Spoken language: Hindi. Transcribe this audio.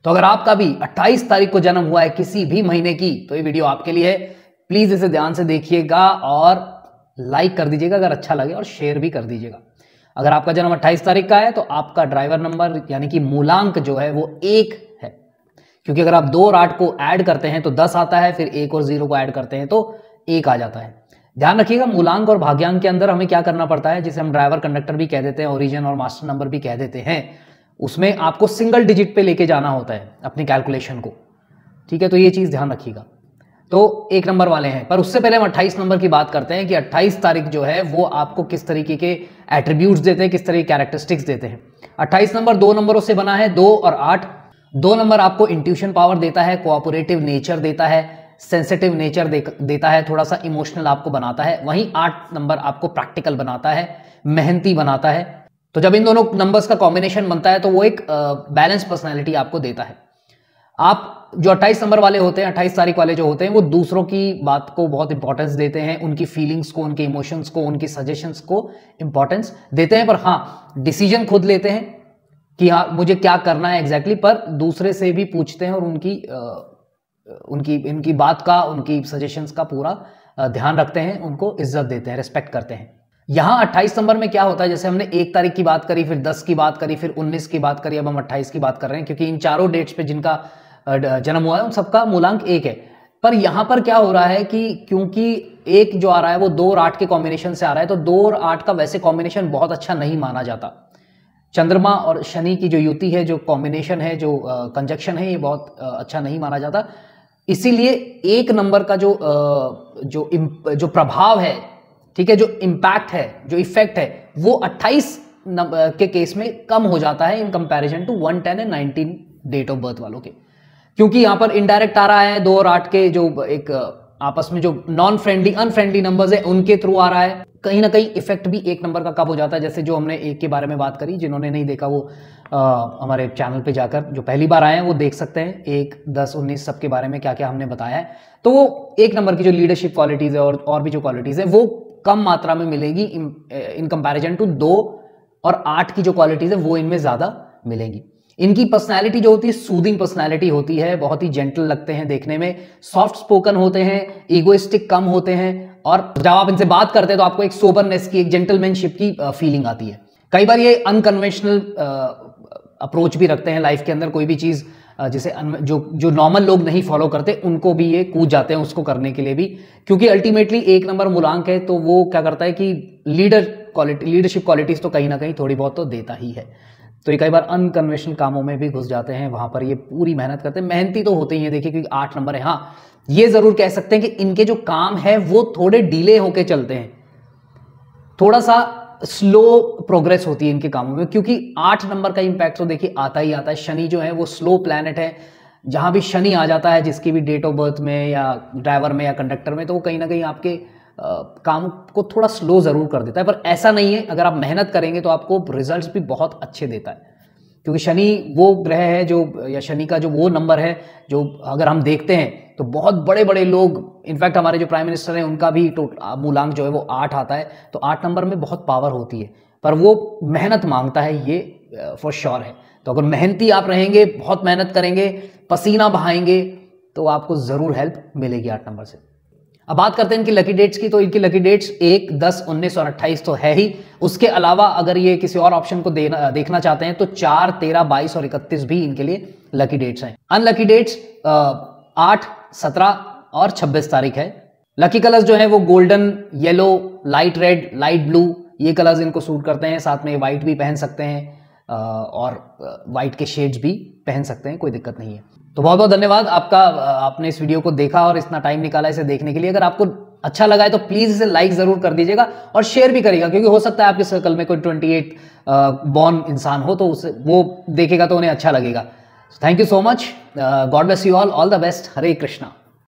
तो अगर आपका भी 28 तारीख को जन्म हुआ है किसी भी महीने की, तो ये वीडियो आपके लिए है। प्लीज इसे ध्यान से देखिएगा और लाइक कर दीजिएगा अगर अच्छा लगे, और शेयर भी कर दीजिएगा। अगर आपका जन्म 28 तारीख का है तो आपका ड्राइवर नंबर यानी कि मूलांक जो है वो 1 है, क्योंकि अगर आप 2 और 8 को ऐड करते हैं तो 10 आता है, फिर 1 और 0 को ऐड करते हैं तो 1 आ जाता है। ध्यान रखिएगा, मूलांक और भाग्यांक के अंदर हमें क्या करना पड़ता है, जिसे हम ड्राइवर कंडक्टर भी कह देते हैं, ओरिजिन और मास्टर नंबर भी कह देते हैं, उसमें आपको सिंगल डिजिट पे लेके जाना होता है अपनी कैलकुलेशन को। ठीक है, तो ये चीज ध्यान रखिएगा। तो 1 नंबर वाले हैं, पर उससे पहले हम 28 नंबर की बात करते हैं कि 28 तारीख जो है वो आपको किस तरीके के एट्रीब्यूट्स देते हैं, किस तरह की कैरेक्टरिस्टिक्स देते हैं। 28 नंबर 2 नंबरों से बना है, 2 और 8। 2 नंबर आपको इंट्यूशन पावर देता है, कोऑपरेटिव नेचर देता है, सेंसिटिव नेचर देता है, थोड़ा सा इमोशनल आपको बनाता है। वहीं 8 नंबर आपको प्रैक्टिकल बनाता है, मेहनती बनाता है। तो जब इन दोनों नंबर्स का कॉम्बिनेशन बनता है तो वो एक बैलेंस पर्सनैलिटी आपको देता है। आप जो 28 नंबर वाले होते हैं, 28 तारीख वाले जो होते हैं, वो दूसरों की बात को बहुत इंपॉर्टेंस देते हैं, उनकी फीलिंग्स को, उनके इमोशंस को, उनकी सजेशंस को इंपॉर्टेंस देते हैं। पर हाँ, डिसीजन खुद लेते हैं कि हाँ मुझे क्या करना है एग्जैक्टली, पर दूसरे से भी पूछते हैं और उनकी बात का, उनकी सजेशंस का पूरा ध्यान रखते हैं, उनको इज्जत देते हैं, रिस्पेक्ट करते हैं। यहाँ 28 नंबर में क्या होता है, जैसे हमने 1 तारीख की बात करी, फिर 10 की बात करी, फिर 19 की बात करी, अब हम 28 की बात कर रहे हैं, क्योंकि इन चारों डेट्स पे जिनका जन्म हुआ है उन सबका मूलांक 1 है। पर यहां पर क्या हो रहा है कि क्योंकि 1 जो आ रहा है वो 2 और 8 के कॉम्बिनेशन से आ रहा है, तो 2 और 8 का वैसे कॉम्बिनेशन बहुत अच्छा नहीं माना जाता। चंद्रमा और शनि की जो युति है, जो कॉम्बिनेशन है, जो कंजक्शन है, ये बहुत अच्छा नहीं माना जाता। इसीलिए 1 नंबर का जो प्रभाव है, ठीक है, जो इम्पैक्ट है, जो इफेक्ट है, वो 28 के केस में कम हो जाता है in comparison to 1, 10 and 19 date of birth वालों के, क्योंकि यहां पर इनडायरेक्ट आ रहा है। 2 और 8 के जो एक आपस में जो नॉन फ्रेंडली, अनफ्रेंडली नंबर्स है, उनके थ्रू आ रहा है। कहीं ना कहीं इफेक्ट भी 1 नंबर का कब हो जाता है, जैसे जो हमने 1 के बारे में बात करी, जिन्होंने नहीं देखा वो हमारे चैनल पे जाकर, जो पहली बार आए हैं वो देख सकते हैं, 1, 10, 19 सबके बारे में क्या क्या हमने बताया है। तो वो 1 नंबर की जो लीडरशिप क्वालिटीज है और भी जो क्वालिटीज है वो कम मात्रा में मिलेगी इन कंपैरिजन टू 2 और 8 की जो क्वालिटीज है वो इनमें ज्यादा मिलेंगी। इनकी पर्सनालिटी जो होती है सूदिंग पर्सनालिटी होती है, बहुत ही जेंटल लगते हैं देखने में, सॉफ्ट स्पोकन होते हैं, इगोइस्टिक कम होते हैं, और जब आप इनसे बात करते हैं तो आपको एक सोबरनेस की, एक जेंटलमैनशिप की फीलिंग आती है। कई बार ये अनकन्वेंशनल अप्रोच भी रखते हैं लाइफ के अंदर, कोई भी चीज जिसे जो नॉर्मल लोग नहीं फॉलो करते उनको भी ये कूद जाते हैं उसको करने के लिए भी, क्योंकि अल्टीमेटली 1 नंबर मूलांक है, तो वो क्या करता है कि लीडरशिप क्वालिटीज तो कहीं ना कहीं थोड़ी बहुत तो देता ही है। तो ये कई बार अनकन्वेंशनल कामों में भी घुस जाते हैं, वहां पर ये पूरी मेहनत करते हैं, मेहनती तो होते ही हैं। देखिए क्योंकि 8 नंबर है, हाँ ये जरूर कह सकते हैं कि इनके जो काम है वो थोड़े डिले होके चलते हैं, थोड़ा सा स्लो प्रोग्रेस होती है इनके कामों में, क्योंकि 8 नंबर का इंपैक्ट तो देखिए आता ही आता है। शनि जो है वो स्लो प्लैनेट है, जहां भी शनि आ जाता है जिसकी भी डेट ऑफ बर्थ में या ड्राइवर में या कंडक्टर में, तो वो कहीं ना कहीं आपके काम को थोड़ा स्लो जरूर कर देता है। पर ऐसा नहीं है, अगर आप मेहनत करेंगे तो आपको रिजल्ट्स भी बहुत अच्छे देता है, क्योंकि शनि वो ग्रह है जो, या शनि का जो वो नंबर है जो अगर हम देखते हैं तो बहुत बड़े बड़े लोग, इनफैक्ट हमारे जो प्राइम मिनिस्टर हैं उनका भी मूलांक जो है वो 8 आता है। तो 8 नंबर में बहुत पावर होती है, पर वो मेहनत मांगता है, ये फॉर श्योर है। तो अगर मेहनती आप रहेंगे, बहुत मेहनत करेंगे, पसीना बहाएंगे, तो आपको जरूर हेल्प मिलेगी 8 नंबर से। अब बात करते हैं इनकी लकी डेट्स की। तो इनकी लकी डेट्स 1, 10, 19 और 28 तो है ही। उसके अलावा अगर ये किसी और ऑप्शन को देखना चाहते हैं तो 4, 13, 22 और 31 भी इनके लिए लकी डेट्स हैं। अनलकी डेट्स 8, 17 और 26 तारीख है। लकी कलर्स जो है वो golden, yellow, light red, light blue, ये कलर्स इनको सूट करते हैं। साथ में व्हाइट भी पहन सकते हैं और व्हाइट के शेड्स भी पहन सकते हैं, कोई दिक्कत नहीं है। तो बहुत बहुत धन्यवाद आपका, आपने इस वीडियो को देखा और इतना टाइम निकाला इसे देखने के लिए। अगर आपको अच्छा लगा है तो प्लीज इसे लाइक जरूर कर दीजिएगा और शेयर भी करिएगा, क्योंकि हो सकता है आपके सर्कल में कोई 28 बॉर्न इंसान हो, तो उसे वो देखेगा तो उन्हें अच्छा लगेगा। Thank you so much, God bless you all the best, Hare Krishna.